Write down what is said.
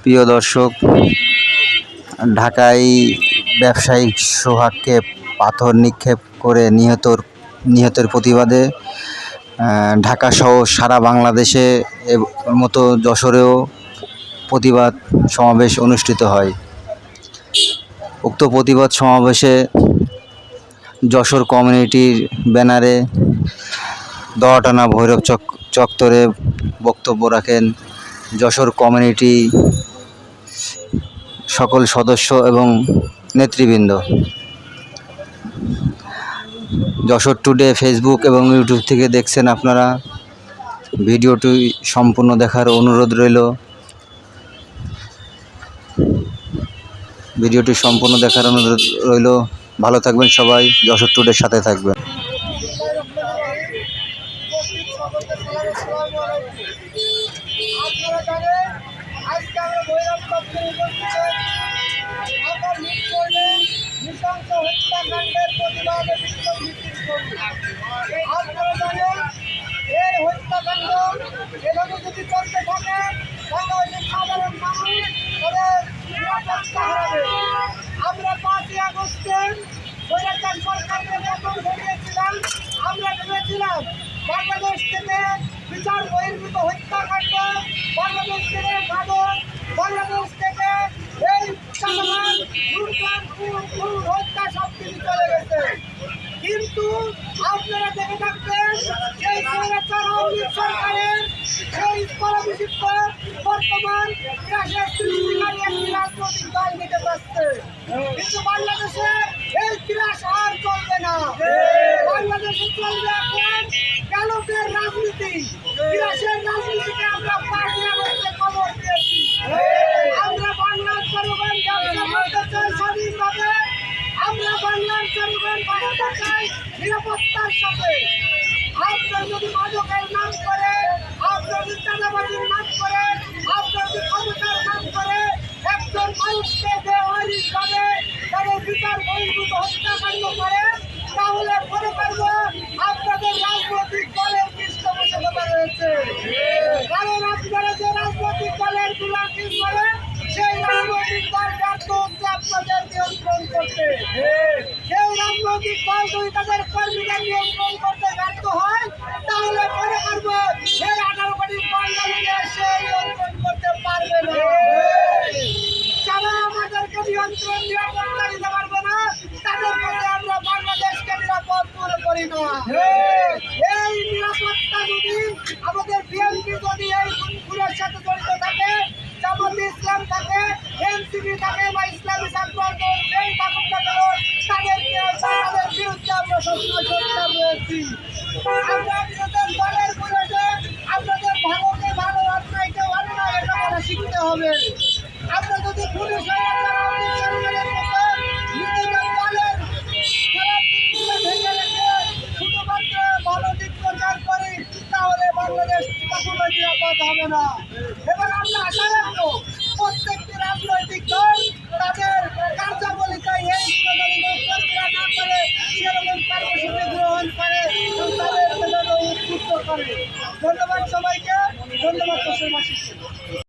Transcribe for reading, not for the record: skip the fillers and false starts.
প্রিয় দর্শক, ঢাকায় ব্যবসায়িক সোহাগকে পাথর নিক্ষেপ করে নিহতের প্রতিবাদে ঢাকাসহ সারা বাংলাদেশে মতো যশোরেও প্রতিবাদ সমাবেশ অনুষ্ঠিত হয়। উক্ত প্রতিবাদ সমাবেশে যশোর কমিউনিটির ব্যানারে দোয়াটানা ভৈরব চত্বরে বক্তব্য রাখেন যশোর কমিউনিটি সকল সদস্য এবং নেতৃবৃন্দ। যশোর টুডে ফেসবুক এবং ইউটিউব থেকে দেখছেন আপনারা, ভিডিওটি সম্পূর্ণ দেখার অনুরোধ রইল। ভালো থাকবেন সবাই, যশোর টুডের সাথে থাকবেন। আপনারা জানেন আজকে আমরা ভৈরব চত্বরে নৃশংস হত্যাকাণ্ডের প্রতিবাদে বিক্ষোভ মিছিল করি। আপনারা জানেন এই হত্যাকাণ্ড এভাবে যদি চলতে থাকে বাংলাদেশের সাধারণ মানুষ তাদের নিরাপত্তা হারাবে। আমরা 5ই আগস্টে স্বৈরাচার সরকারকে বেতন ধরিয়েছিলাম। আমরা ভেবেছিলাম বাংলাদেশ থেকে বিচার বহির্ভূত হত্যাকাণ্ড, বাংলাদেশ থেকে মাদক, বাংলাদেশ থেকে এই চালান হত্যা সব কিছু চলে গেছে। কিন্তু আপনারা দেখে থাকবেন সেই স্বৈরাচার আওয়ামী লীগ সরকারের সেই স্থলাভিষিক্ত বর্তমান ইতিহাসের সৃষ্টিকারী একটি রাজনৈতিক দল নিতে পারছে। কিন্তু বাংলাদেশে এই ইতিহাস আর চলবে না। বাংলাদেশে চলবে এখন কালোদের রাজনীতি। ইতিহাসের রাজনীতিকে আমরা 5ই আগস্টে কবর দিয়েছি। আমরা বাংলার জনগণ ব্যবসা করতে চাই স্বাধীনভাবে। আমরা বাংলার জনগণ বাঁচতে চাই নিরাপত্তার সাথে। আপনার যদি মাদকের নাম করে, আপনার যদি চাঁদাবাজির নাম করে, আপনার যদি ক্ষমতার নাম করে একজন মানুষকে বেআইনিভাবে তাদের বিচার বহির্ভূত হত্যাকাণ্ড করে, তাহলে মনে করবো আপনাদের রাজনৈতিক দলের পৃষ্ঠপোষকতা রয়েছে। কারণ আপনারা যে রাজনৈতিক দলের গুলামি করে সেই রাজনৈতিক দল ব্যর্থ হচ্ছে আপনাদের নিয়ন্ত্রণ করতে। সেই রাজনৈতিক দল যদি তাদের কর্মীদের নিয়ন্ত্রণ করতে ব্যর্থ হয় তাহলে মনে করবো সেই 18 কোটি বাঙালিকে সে নিয়ন্ত্রণ করতে পারবে না। যারা আমাদেরকে নিয়ন্ত্রণ নিরাপত্তা দিতে পারবে না তাদের কাছে আমরা বাংলাদেশকে নিরাপদ মনে করি না। এই নিরাপত্তা যদি আমাদের বিএনপি যদি এই খুনের সাথে জড়িত থাকে, জামাতে ইসলাম থাকে, এনসিপি থাকে বা ইসলামী ছাত্র আন্দোলন সেই থাকুক না কেন, তাদের বিরুদ্ধে আমরা সবসময় সোচ্চার রয়েছি। আমরা নিজেদের দলের বিরুদ্ধে আপনাদের ভালোকে ভালো, অন্যায়কে অন্যায়, এটা আমরা শিখতে হবে। আমরা যদি পুলিশ হয়ে নিজেদের দলের খারাপ দিকগুলো ভেঙে রেখে শুধুমাত্র ভালো দিক প্রচার করি তাহলে বাংলাদেশ কখনো নিরাপদ হবে না। এবং আমরা আশা রাখবো প্রত্যেকটি রাজনৈতিক দল তাদের